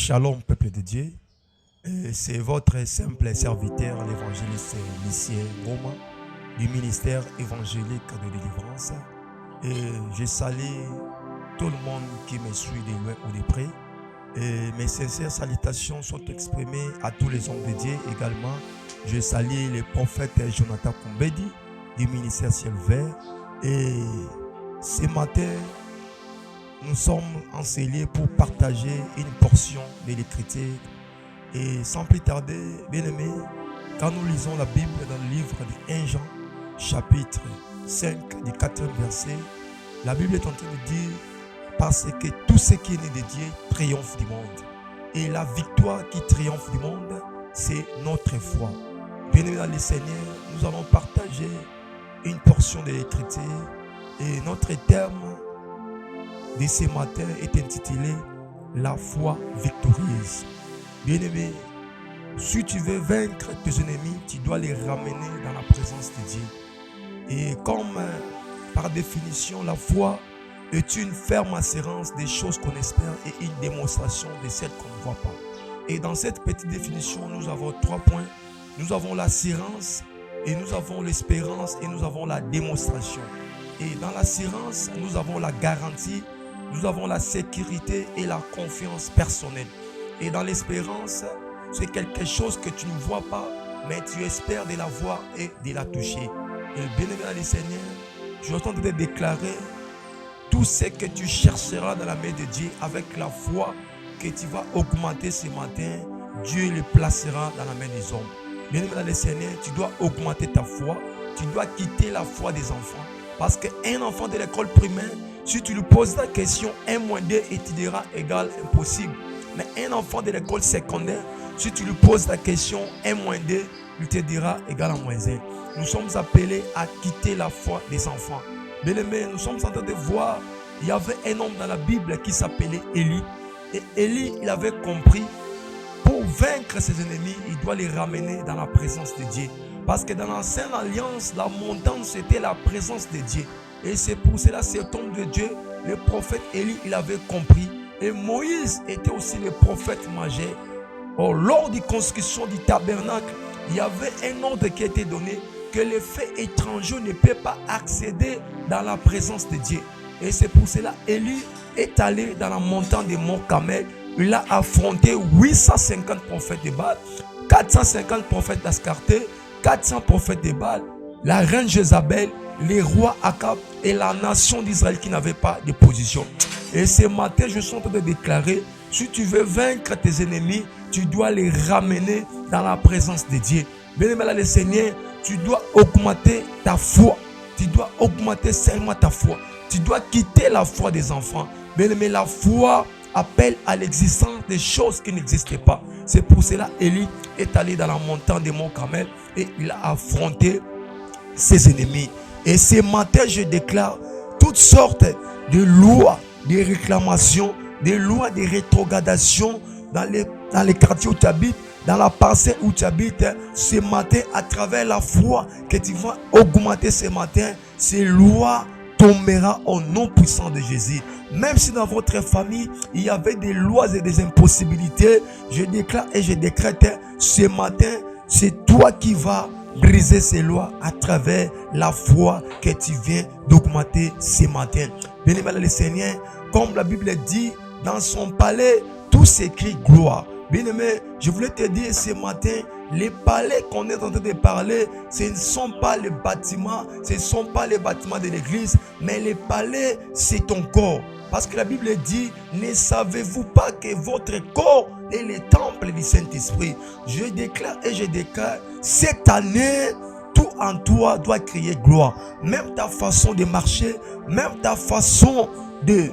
Shalom, peuple de Dieu. C'est votre simple serviteur, l'évangéliste Lucien Goma, du ministère évangélique de délivrance. Et je salue tout le monde qui me suit de loin ou de près. Et mes sincères salutations sont exprimées à tous les hommes de Dieu également. Je salue le prophète Jonathan Kumbedi du ministère Ciel Vert. Et ce matin, nous sommes enseignés pour partager une portion de l'Écriture. Et sans plus tarder, bien-aimés, quand nous lisons la Bible dans le livre de 1 Jean, chapitre 5, du 4e verset, la Bible est en train de dire parce que tout ce qui est né de Dieu triomphe du monde. Et la victoire qui triomphe du monde, c'est notre foi. Bien-aimés dans le Seigneur, nous allons partager une portion de l'Écriture. Et notre terme de ce matin est intitulé « La foi victorieuse ». Bien-aimé, si tu veux vaincre tes ennemis, tu dois les ramener dans la présence de Dieu. Et comme par définition, la foi est une ferme assurance des choses qu'on espère et une démonstration de celles qu'on ne voit pas. Et dans cette petite définition, nous avons 3 points. Nous avons l'assurance, et nous avons l'espérance, et nous avons la démonstration. Et dans l'assurance, nous avons la garantie, nous avons la sécurité et la confiance personnelle. Et dans l'espérance, c'est quelque chose que tu ne vois pas, mais tu espères de la voir et de la toucher. Et bien-aimé dans le Seigneur, je suis en train de te déclarer tout ce que tu chercheras dans la main de Dieu avec la foi que tu vas augmenter ce matin, Dieu le placera dans la main des hommes. Bien-aimé dans le Seigneur, tu dois augmenter ta foi, tu dois quitter la foi des enfants. Parce qu'un enfant de l'école primaire, si tu lui poses la question 1 moins 2, il te dira égal impossible. Mais un enfant de l'école secondaire, si tu lui poses la question 1 moins 2, il te dira égal à moins 1. Nous sommes appelés à quitter la foi des enfants. Bien-aimés, nous sommes en train de voir, il y avait un homme dans la Bible qui s'appelait Élie. Et Élie, il avait compris, pour vaincre ses ennemis, il doit les ramener dans la présence de Dieu. Parce que dans l'ancienne alliance, la montagne, c'était la présence de Dieu. Et c'est pour cela, cet homme de Dieu, le prophète Élie, il avait compris. Et Moïse était aussi le prophète majeur. Or, lors de la construction du tabernacle, il y avait un ordre qui a été donné que les faits étrangers ne peuvent pas accéder dans la présence de Dieu. Et c'est pour cela Élie est allé dans la montagne de Mont Carmel. Il a affronté 850 prophètes de Baal, 450 prophètes d'Ascarté, 400 prophètes de Baal, la reine Jézabel, les rois Akab et la nation d'Israël qui n'avait pas de position. Et ce matin, je suis en train de déclarer, si tu veux vaincre tes ennemis, tu dois les ramener dans la présence de Dieu. Bien-aimé dans le Seigneur, tu dois augmenter ta foi. Tu dois augmenter seulement ta foi. Tu dois quitter la foi des enfants. Bien-aimé, la foi appelle à l'existence des choses qui n'existent pas. C'est pour cela qu'Élie est allé dans la montagne de Mont Carmel et il a affronté ses ennemis. Et ce matin, je déclare toutes sortes de lois, de réclamations, des lois de rétrogradation dans les quartiers où tu habites, dans la parcelle où tu habites. Ce matin, à travers la foi que tu vas augmenter ce matin, ces lois tomberont au nom puissant de Jésus. Même si dans votre famille, il y avait des lois et des impossibilités, je déclare et je décrète ce matin, c'est toi qui vas briser ces lois à travers la foi que tu viens d'augmenter ce matin. Bien-aimé dans le Seigneur, comme la Bible dit, dans son palais, tout s'écrit gloire. Bien-aimé, je voulais te dire ce matin, les palais qu'on est en train de parler, ce ne sont pas les bâtiments, ce ne sont pas les bâtiments de l'église, mais les palais, c'est ton corps. Parce que la Bible dit, ne savez-vous pas que votre corps est le temple du Saint-Esprit? Je déclare et je déclare, cette année, tout en toi doit crier gloire. Même ta façon de marcher, même ta façon de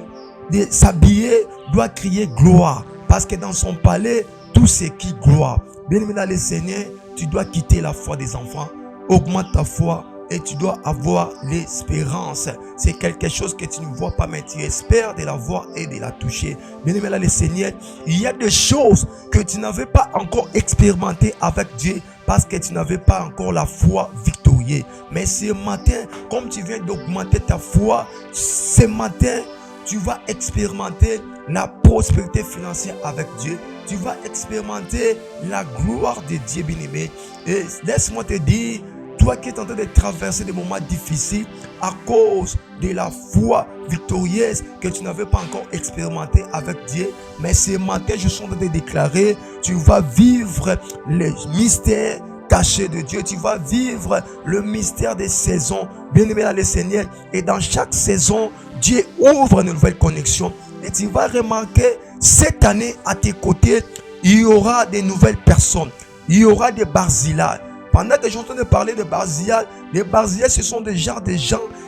s'habiller doit crier gloire. Parce que dans son palais, tout c'est qui gloire. Bien-aimé dans le Seigneur, tu dois quitter la foi des enfants. Augmente ta foi et tu dois avoir l'espérance. C'est quelque chose que tu ne vois pas, mais tu espères de la voir et de la toucher. Bien-aimé dans le Seigneur, il y a des choses que tu n'avais pas encore expérimentées avec Dieu parce que tu n'avais pas encore la foi victorieuse. Mais ce matin, comme tu viens d'augmenter ta foi, ce matin, tu vas expérimenter la prospérité financière avec Dieu. Tu vas expérimenter la gloire de Dieu, bien-aimé. Et laisse-moi te dire, toi qui es en train de traverser des moments difficiles à cause de la foi victorieuse que tu n'avais pas encore expérimenté avec Dieu, mais ce matin, je suis en train de déclarer, tu vas vivre les mystères cachés de Dieu. Tu vas vivre le mystère des saisons, bien-aimé dans le Seigneur. Et dans chaque saison, Dieu ouvre une nouvelle connexion. Et tu vas remarquer, cette année, à tes côtés, il y aura des nouvelles personnes. Il y aura des Barzillai. Pendant que j'entends parler de Barzillai, les Barzillai, ce sont des gens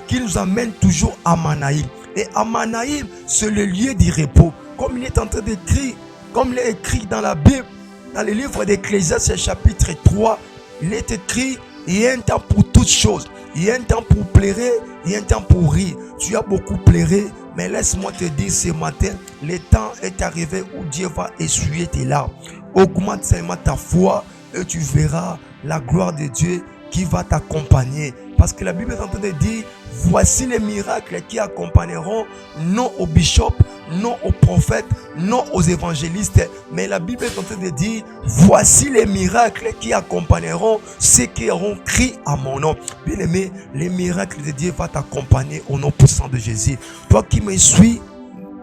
qui nous amènent toujours à Manaïm. Et à Manaïm, c'est le lieu du repos. Comme il est en train d'écrire, comme il est écrit dans la Bible, dans le livre d'Ecclésiaste, chapitre 3, il est écrit, il y a un temps pour toutes choses. Il y a un temps pour pleurer, il y a un temps pour rire. Tu as beaucoup pleuré, mais laisse-moi te dire ce matin, le temps est arrivé où Dieu va essuyer tes larmes. Augmente seulement ta foi et tu verras la gloire de Dieu qui va t'accompagner. Parce que la Bible est en train de dire, voici les miracles qui accompagneront non aux bishops, non aux prophètes, non aux évangélistes. Mais la Bible est en train de dire, voici les miracles qui accompagneront ceux qui auront crié à mon nom. Bien aimé, les miracles de Dieu vont t'accompagner au nom puissant de Jésus. Toi qui me suis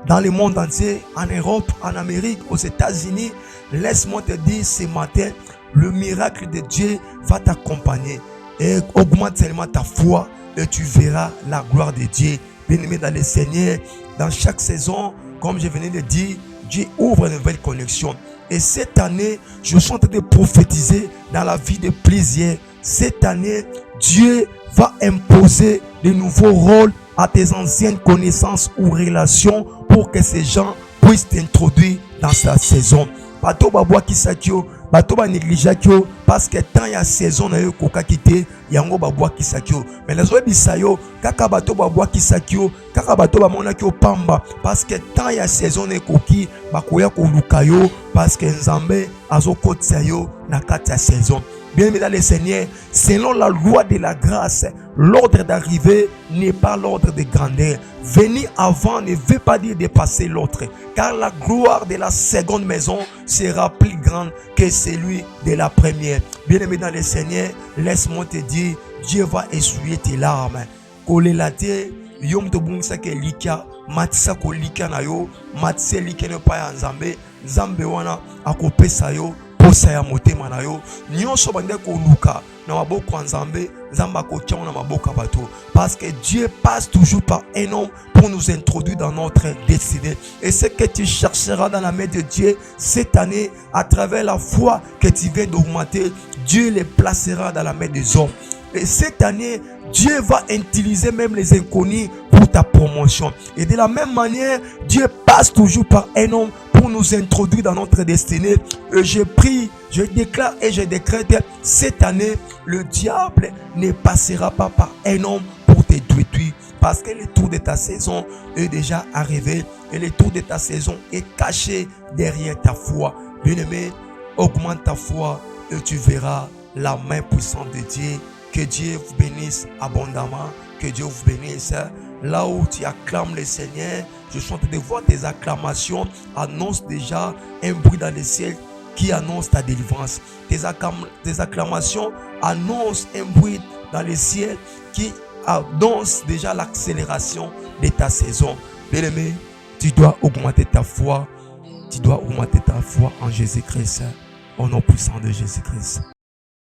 dans le monde entier, en Europe, en Amérique, aux États-Unis, laisse-moi te dire ce matin, le miracle de Dieu va t'accompagner. Et augmente seulement ta foi et tu verras la gloire de Dieu. Bien-aimé dans le Seigneur, dans chaque saison, comme je venais de dire, Dieu ouvre une nouvelle connexion. Et cette année, je suis en train de prophétiser dans la vie de plusieurs. Cette année, Dieu va imposer de nouveaux rôles à tes anciennes connaissances ou relations pour que ces gens puissent t'introduire dans sa saison. Bato babwa kisakyo, bato ba négligakyo, parce que tant ya saison na yo koka kité, yango babwa kisakyo. Mais les autres bisayo, kaka bato babwa kisakyo, kaka bato ba monakyo pamba, parce que tant ya saison na koki, bakoya ko lukayo, parce que Nzambe azokotsa yo na kati ya saison. Bien-aimé dans le Seigneur, selon la loi de la grâce, l'ordre d'arrivée n'est pas l'ordre de grandeur. Venir avant ne veut pas dire dépasser l'autre, car la gloire de la seconde maison sera plus grande que celui de la première. Bien-aimé dans le Seigneur, laisse-moi te dire, Dieu va essuyer tes larmes. Kolelate, yom to bungsa ke lika, matisa ko lika na yo, matise lika ne pa ya Nzambe, Nzambe wana akopesa yo. Ya motema na yo nyonso bande ko luka na maboko Nzambe, Nzamba ko tia na maboko bato, parce que Dieu passe toujours par un homme pour nous introduire dans notre destinée. Et ce que tu chercheras dans la main de Dieu cette année, à travers la foi que tu viens d'augmenter, Dieu les placera dans la main des hommes. Et cette année, Dieu va utiliser même les inconnus pour ta promotion. Et de la même manière, Dieu passe toujours par un homme pour nous introduire dans notre destinée. Et je prie, je déclare et je décrète, cette année, le diable ne passera pas par un homme pour te détruire. Parce que le tour de ta saison est déjà arrivé. Et le tour de ta saison est caché derrière ta foi. Bien-aimé, augmente ta foi et tu verras la main puissante de Dieu. Que Dieu vous bénisse abondamment. Que Dieu vous bénisse. Là où tu acclames le Seigneur, je suis en train de voir tes acclamations annoncent déjà un bruit dans le ciel qui annonce ta délivrance. Tes acclamations annoncent un bruit dans le ciel qui annonce déjà l'accélération de ta saison. Bien-aimé, tu dois augmenter ta foi. Tu dois augmenter ta foi en Jésus-Christ. Au nom puissant de Jésus-Christ.